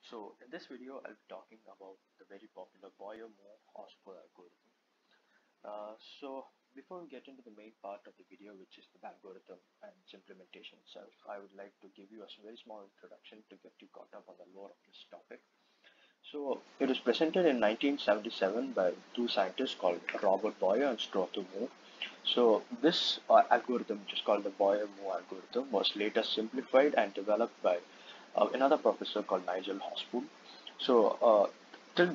So in this video, I'll be talking about the very popular Boyer-Moore-Horspool algorithm. So before we get into the main part of the video, which is the algorithm and its implementation itself, I would like to give you a very small introduction to get you caught up on the lore of this topic. So it was presented in 1977 by two scientists called Robert Boyer and Stuart Moore. So this algorithm, which is called the Boyer-Moore algorithm, was later simplified and developed by another professor called Nigel Horspool. So till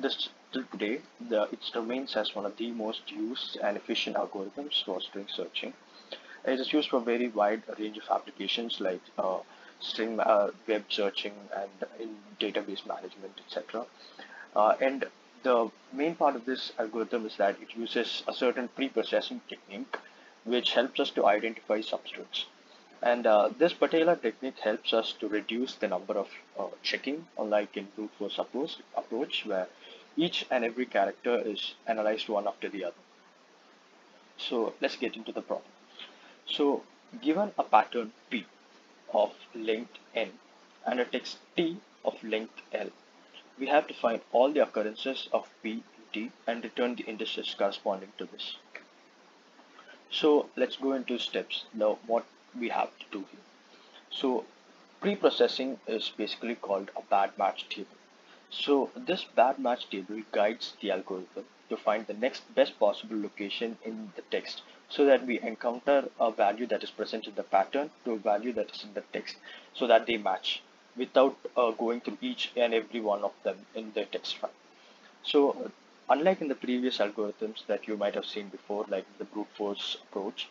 today, it remains as one of the most used and efficient algorithms for string searching. It is used for a very wide range of applications like string web searching and in database management, etc. And the main part of this algorithm is that it uses a certain pre-processing technique which helps us to identify substrings. And this particular technique helps us to reduce the number of checking, unlike in brute force approach, where each and every character is analyzed one after the other. So let's get into the problem. So given a pattern P of length n and a text T of length L, we have to find all the occurrences of P in T and return the indices corresponding to this. So let's go into steps. Now what we have to do here. So pre-processing is basically called a bad match table. So this bad match table guides the algorithm to find the next best possible location in the text so that we encounter a value that is present in the pattern to a value that is in the text so that they match without going through each and every one of them in the text file. So unlike in the previous algorithms that you might have seen before, like the brute force approach,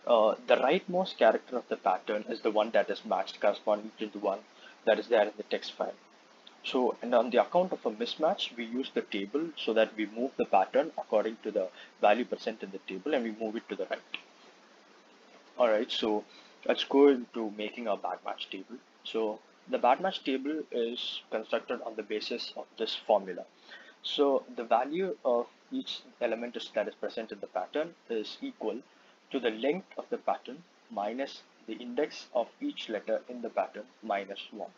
the rightmost character of the pattern is the one that is matched corresponding to the one that is there in the text file. So, and on the account of a mismatch, we use the table so that we move the pattern according to the value present in the table and we move it to the right. Alright, so let's go into making our bad match table. So the bad match table is constructed on the basis of this formula. So the value of each element that is present in the pattern is equal to the length of the pattern minus the index of each letter in the pattern minus 1.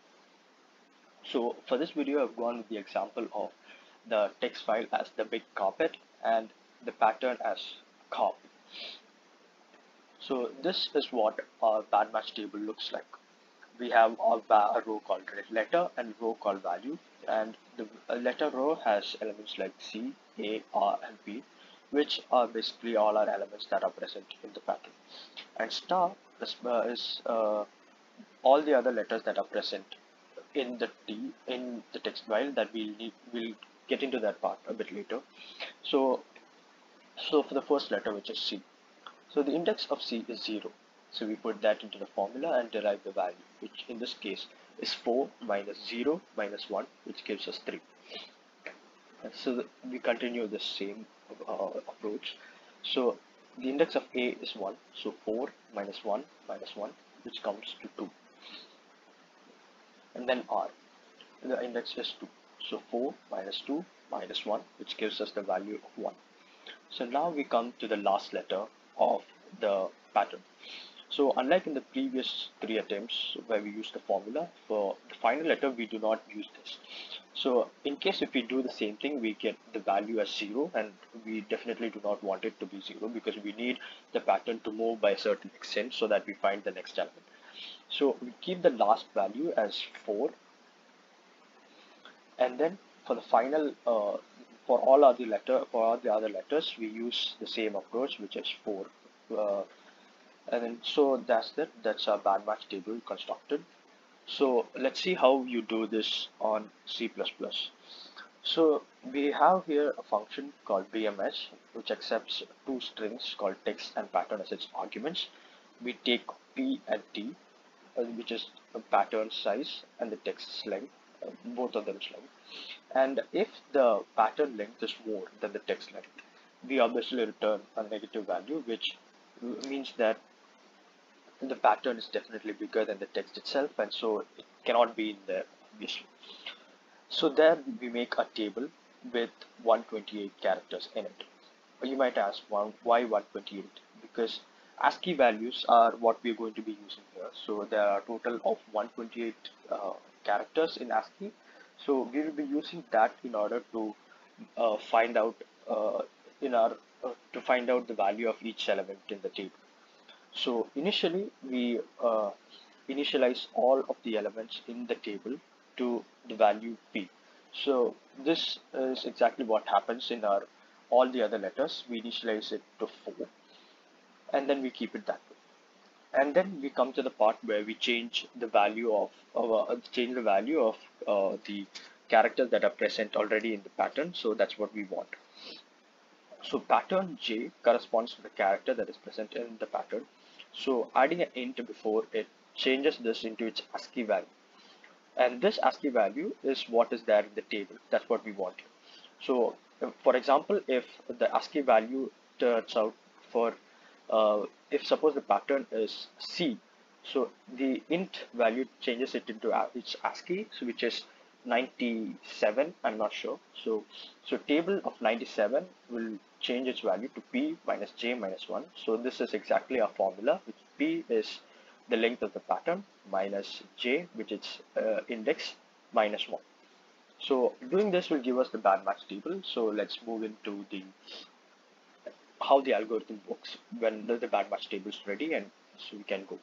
So for this video, I've gone with the example of the text file as the big carpet and the pattern as carp. So this is what our bad match table looks like. We have a row called letter and row called value, and the letter row has elements like C, A, R, and P, which are basically all our elements that are present in the pattern. And star is all the other letters that are present in the text file that we'll get into that part a bit later. So for the first letter, which is C, so the index of C is 0. So we put that into the formula and derive the value, which in this case is 4 minus 0 minus 1, which gives us 3. So we continue the same approach. So the index of A is 1. So 4 minus 1 minus 1, which comes to 2. And then R, the index is 2. So 4 minus 2 minus 1, which gives us the value of 1. So now we come to the last letter of the pattern. So unlike in the previous 3 attempts where we use the formula, for the final letter we do not use this. So in case if we do the same thing, we get the value as 0, and we definitely do not want it to be 0 because we need the pattern to move by a certain extent so that we find the next element. So we keep the last value as 4, and then for the final for all the other letters we use the same approach, which is 4. And then so that's our bad match table constructed. So let's see how you do this on C++. So we have here a function called BMS, which accepts two strings called text and pattern as its arguments. We take P and T, which is a pattern size and the text length, both of them length. And if the pattern length is more than the text length, we obviously return a negative value, which means that the pattern is definitely bigger than the text itself, and so it cannot be in there, obviously. So there we make a table with 128 characters in it. You might ask, why 128? Because ASCII values are what we're going to be using here. So there are a total of 128 characters in ASCII. So we will be using that in order to find out in our to find out the value of each element in the table. So initially we initialize all of the elements in the table to the value p. So this is exactly what happens in our all the other letters. We initialize it to 4 and then we keep it that way. And then we come to the part where we change the value of the characters that are present already in the pattern. So that's what we want. So pattern J corresponds to the character that is present in the pattern. So adding an int before it changes this into its ASCII value. And this ASCII value is what is there in the table. That's what we want here. So for example, if the ASCII value turns out for, if suppose the pattern is C, so the int value changes it into its ASCII, so which is 97, I'm not sure. So table of 97 will change its value to P minus J minus 1. So this is exactly our formula, which P is the length of the pattern minus J, which is index minus 1. So doing this will give us the bad match table. So let's move into the how the algorithm works when the bad match table is ready, and so we can go.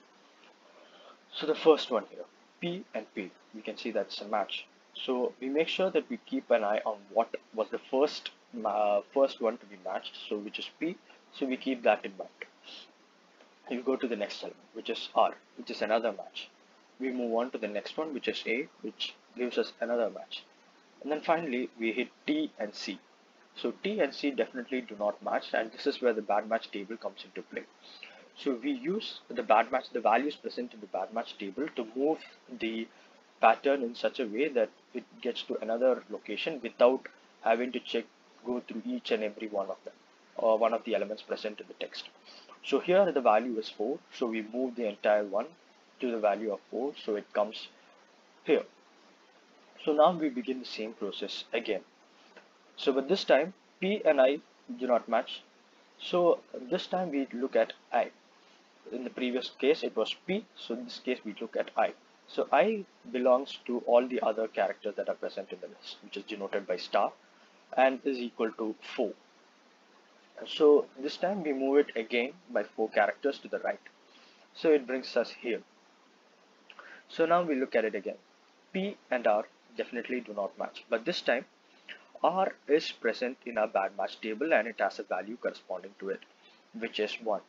So the first one here, P and P, we can see that's a match. So we make sure that we keep an eye on what was the first one to be matched, so which is P. So we keep that in mind. You go to the next element, which is R, which is another match. We move on to the next one, which is A, which gives us another match. And then finally, we hit T and C. So T and C definitely do not match, and this is where the bad match table comes into play. So we use the values present in the bad match table to move the pattern in such a way that it gets to another location without having to go through each and every one of them, or one of the elements present in the text. So here the value is 4, so we move the entire one to the value of 4, so it comes here. So now we begin the same process again. So but this time P and I do not match. So this time we look at I. In the previous case it was P, so in this case we look at I. So I belongs to all the other characters that are present in the list, which is denoted by star, and is equal to 4. So this time we move it again by 4 characters to the right. So it brings us here. So now we look at it again. P and R definitely do not match, but this time R is present in our bad match table and it has a value corresponding to it, which is 1.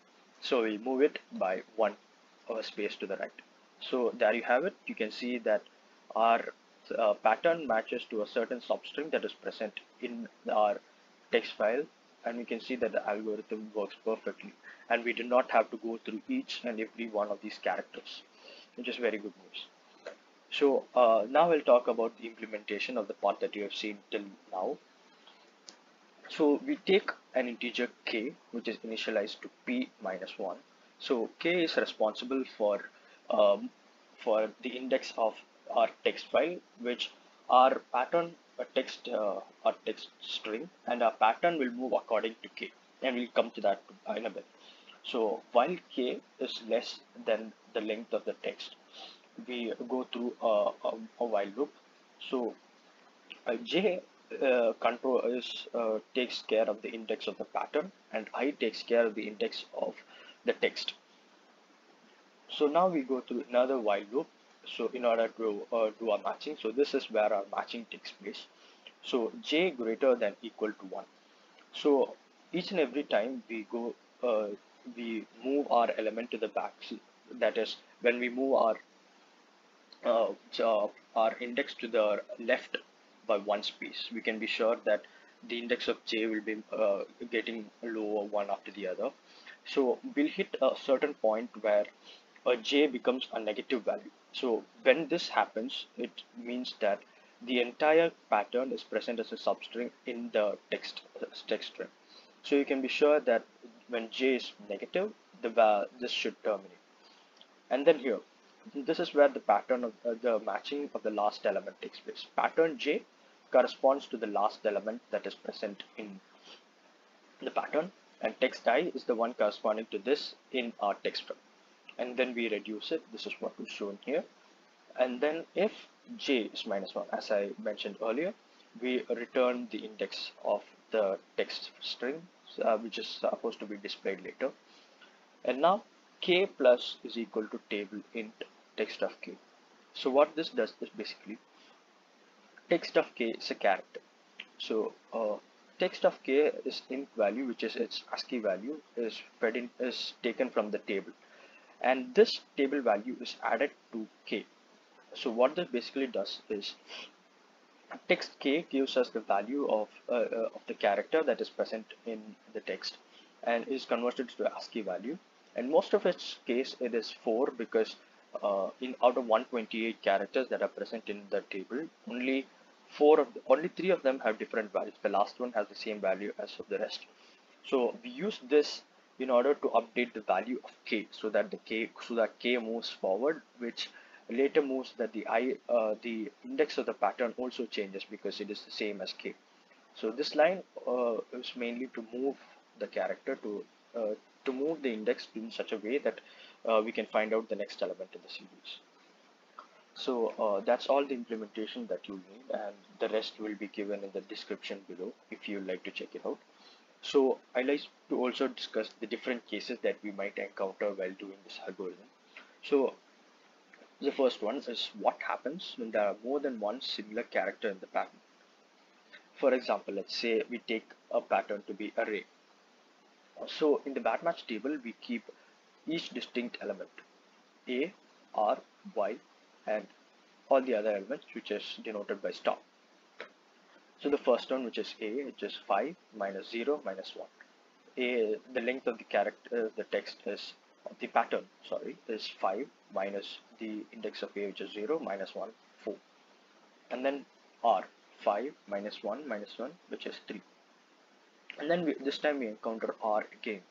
So we move it by 1 space to the right. So there you have it. You can see that our pattern matches to a certain substring that is present in our text file, and we can see that the algorithm works perfectly, and we do not have to go through each and every one of these characters, which is very good news. So now we'll talk about the implementation of the part that you have seen till now. So we take an integer k, which is initialized to p minus 1. So k is responsible for the index of our text file, which our pattern our text string, and our pattern will move according to k, and we'll come to that in a bit. So while k is less than the length of the text, we go through a while loop. So j takes care of the index of the pattern, and I takes care of the index of the text. So now we go through another while loop. So in order to do our matching, so this is where our matching takes place. So j greater than equal to 1. So each and every time we move our element to the back. That is, when we move our index to the left by 1 space, we can be sure that the index of j will be getting lower one after the other. So we'll hit a certain point where j becomes a negative value. So when this happens, it means that the entire pattern is present as a substring in the text string. So you can be sure that when j is negative, this should terminate. And then here, this is where the pattern of the matching of the last element takes place. Pattern j corresponds to the last element that is present in the pattern, and text I is the one corresponding to this in our text string. And then we reduce it. This is what is shown here. And then if j is -1, as I mentioned earlier, we return the index of the text string, which is supposed to be displayed later. And now k plus is equal to table int text of k. So what this does is basically text of k is a character. So text of k is int value, which is its ASCII value, is taken from the table, and this table value is added to k. So what this basically does is text k gives us the value of the character that is present in the text and is converted to ASCII value. And most of its case it is 4 because in out of 128 characters that are present in the table, only 3 of them have different values. The last one has the same value as of the rest. So we use this in order to update the value of k so that k moves forward, which later moves that the index of the pattern also changes because it is the same as k. So this line is mainly to move the character to move the index in such a way that we can find out the next element in the series. So that's all the implementation that you need, and the rest will be given in the description below if you like to check it out. So I like to also discuss the different cases that we might encounter while doing this algorithm. So the first one is what happens when there are more than one similar character in the pattern. For example, let's say we take a pattern to be array. So in the batmatch table, we keep each distinct element, A, R, Y, and all the other elements, which is denoted by star. So the first one, which is A, which is 5 minus 0 minus 1. The length of the character, the text is the pattern, sorry, is 5 minus the index of A, which is 0 minus 1, 4. And then R, 5 minus 1 minus 1, which is 3. And then this time we encounter R again.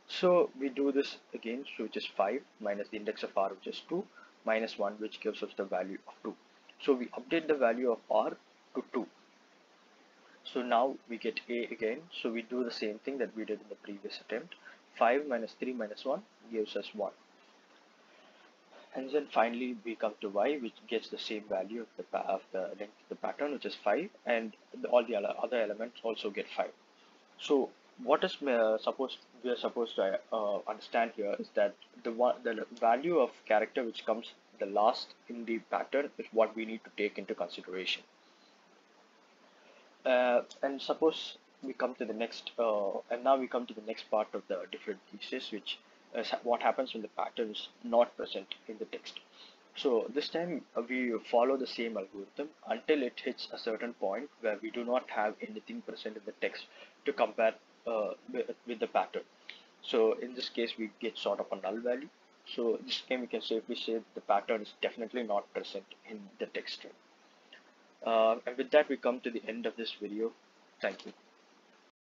So we do this again, so which is 5 minus the index of R, which is 2, minus 1, which gives us the value of 2. So we update the value of R to 2. So now we get A again. So we do the same thing that we did in the previous attempt. 5 minus 3 minus 1 gives us 1. And then finally we come to Y, which gets the same value of the length of the pattern, which is 5, and all the other elements also get 5. So what is we are supposed to understand here is that the value of character which comes the last in the pattern is what we need to take into consideration. And suppose we come to the next and now we come to the next part of the different cases, which is what happens when the pattern is not present in the text. So this time we follow the same algorithm until it hits a certain point where we do not have anything present in the text to compare with the pattern. So in this case we get sort of a null value. So this time we can safely say that the pattern is definitely not present in the text string. And with that we come to the end of this video. Thank you.